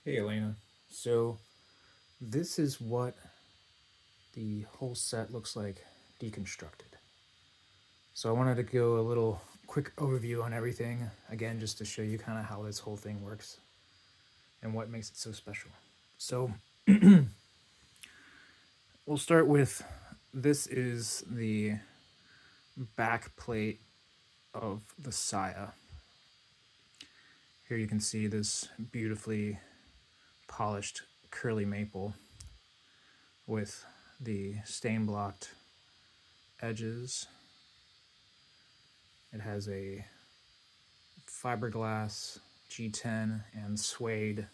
Hey Elena, so this is what the whole set looks like deconstructed. So I wanted to go a little quick overview on everything, again, just to show you kind of how this whole thing works and what makes it so special. So we'll start with, this is the back plate of the Saya. Here you can see this beautifully polished curly maple with the stain blocked edges. It has a fiberglass G10 and suede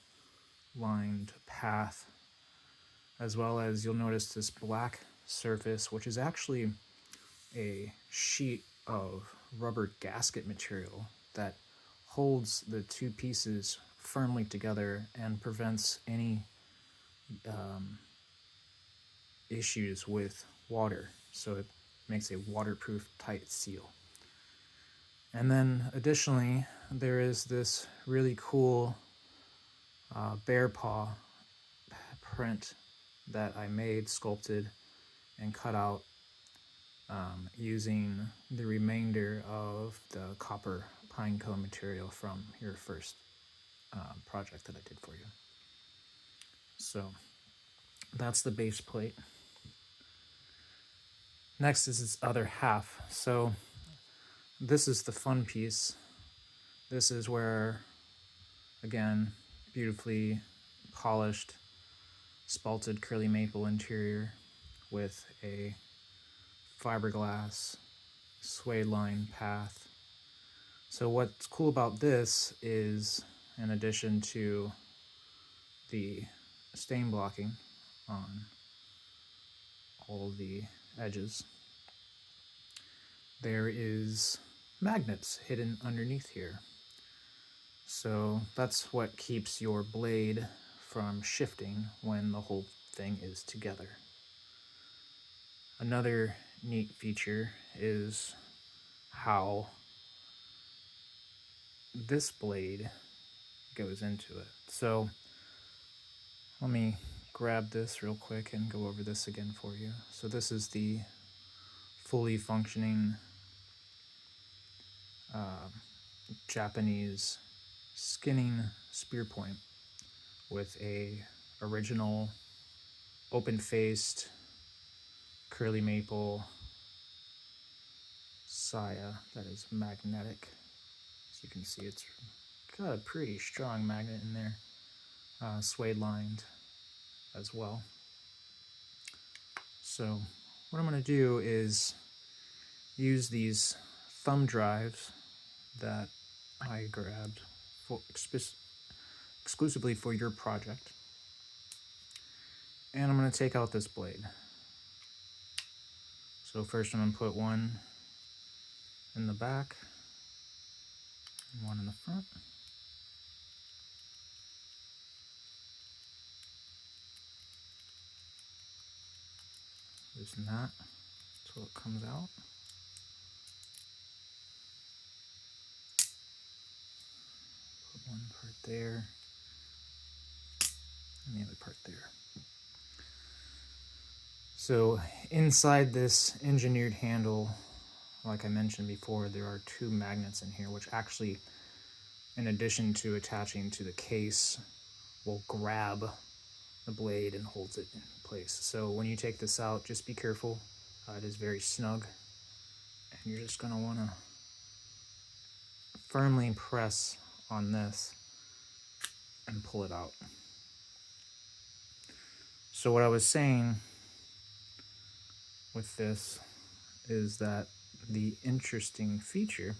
lined path, as well as you'll notice this black surface, which is actually a sheet of rubber gasket material that holds the two pieces firmly together and prevents any issues with water. So it makes a waterproof tight seal. And then additionally, there is this really cool bear paw print that I made, sculpted, and cut out using the remainder of the copper pinecone material from your first project that I did for you. So that's the base plate. Next is its other half. So this is the fun piece. This is where, again, beautifully polished spalted curly maple interior with a fiberglass suede lined path. So what's cool about this is, in addition to the stain blocking on all of the edges, there is magnets hidden underneath here. So that's what keeps your blade from shifting when the whole thing is together. Another neat feature is how this blade goes into it. So let me grab this real quick and go over this again for you. So this is the fully functioning Japanese skinning spearpoint with a original open-faced curly maple Saya that is magnetic. As you can see, it's got a pretty strong magnet in there, suede lined as well. So what I'm going to do is use these thumb drives that I grabbed for exclusively for your project, and I'm going to take out this blade. So first I'm going to put one in the back and one in the front. Loosen that so it comes out. Put one part there and the other part there. So inside this engineered handle, like I mentioned before, there are two magnets in here, which actually, in addition to attaching to the case, will grab the blade and holds it in place. So when you take this out, just be careful. It is very snug, and you're just going to want to firmly press on this and pull it out. So what I was saying with this is that the interesting feature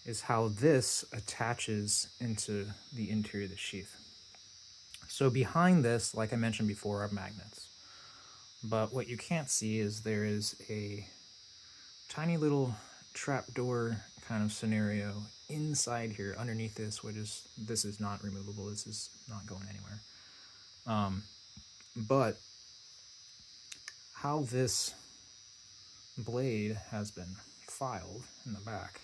is how this attaches into the interior of the sheath. So behind this, like I mentioned before, are magnets. But what you can't see is there is a tiny little trapdoor kind of scenario inside here underneath this, which is, this is not removable. This is not going anywhere. But how this blade has been filed in the back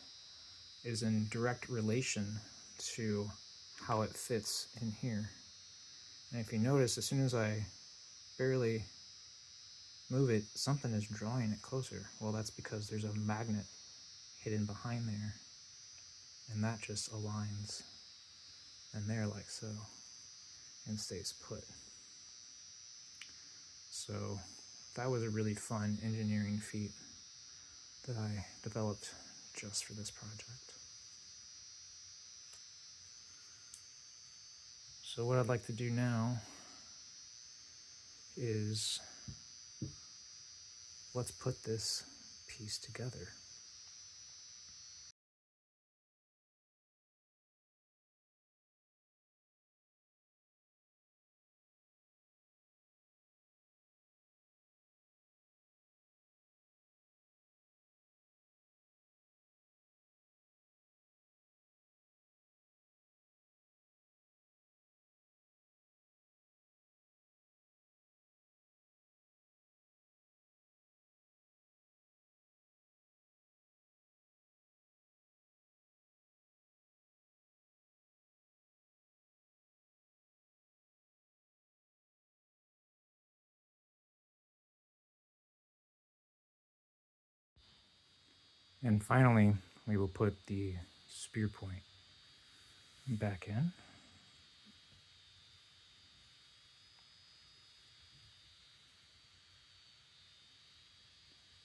is in direct relation to how it fits in here. And if you notice, as soon as I barely move it, something is drawing it closer. Well, that's because there's a magnet hidden behind there, and that just aligns in there like so and stays put. So that was a really fun engineering feat that I developed just for this project. So what I'd like to do now is let's put this piece together. And finally, we will put the spear point back in.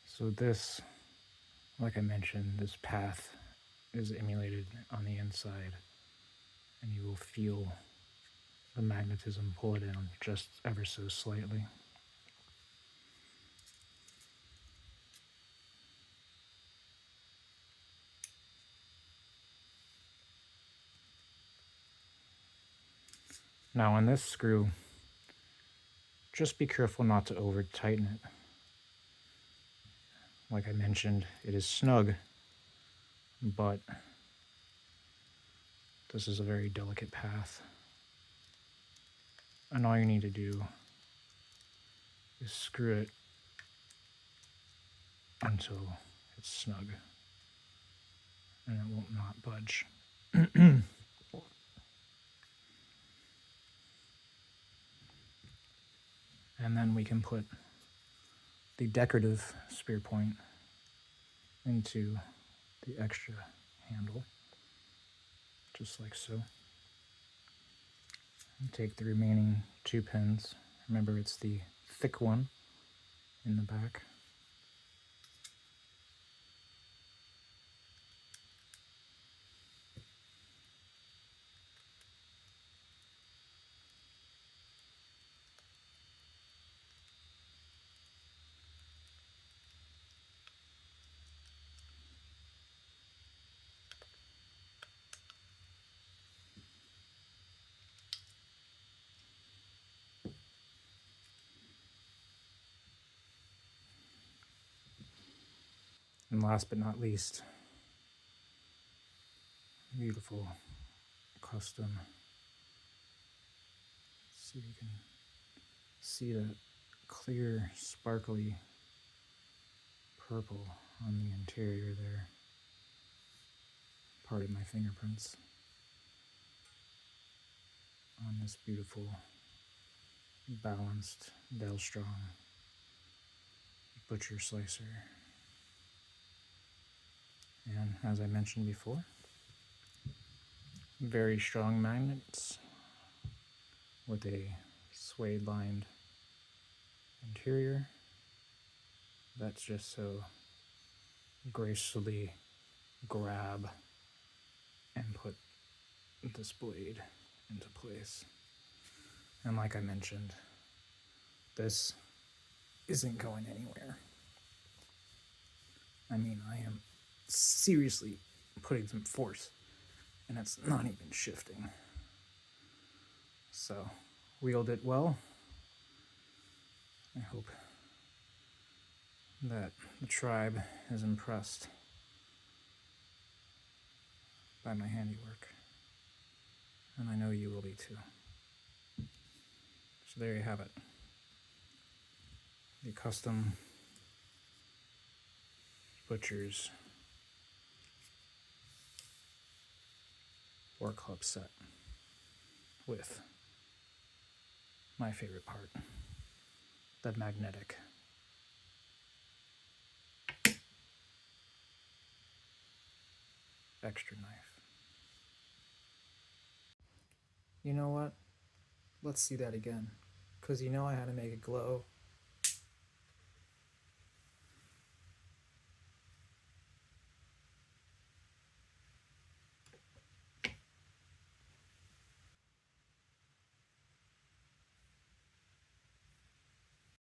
So this, like I mentioned, this path is emulated on the inside, and you will feel the magnetism pull it in just ever so slightly. Now on this screw, just be careful not to over tighten it. Like I mentioned, it is snug, but this is a very delicate path. And all you need to do is screw it until it's snug, and it will not budge. And then we can put the decorative spear point into the extra handle, just like so. And take the remaining 2 pins. Remember, it's the thick one in the back. And last but not least, beautiful custom. See if you can see that clear, sparkly purple on the interior there. Pardon my fingerprints on this beautiful, balanced, Strong butcher slicer. And as I mentioned before, very strong magnets with a suede lined interior that's just so gracefully grab and put this blade into place. And like I mentioned, this isn't going anywhere. I mean, I am seriously putting some force, and it's not even shifting. So, wield it well. I hope that the tribe is impressed by my handiwork. And I know you will be too. So there you have it. The custom butcher's work club set. with my favorite part, the magnetic. Extra knife. You know what? Let's see that again. Because you know I had to make it glow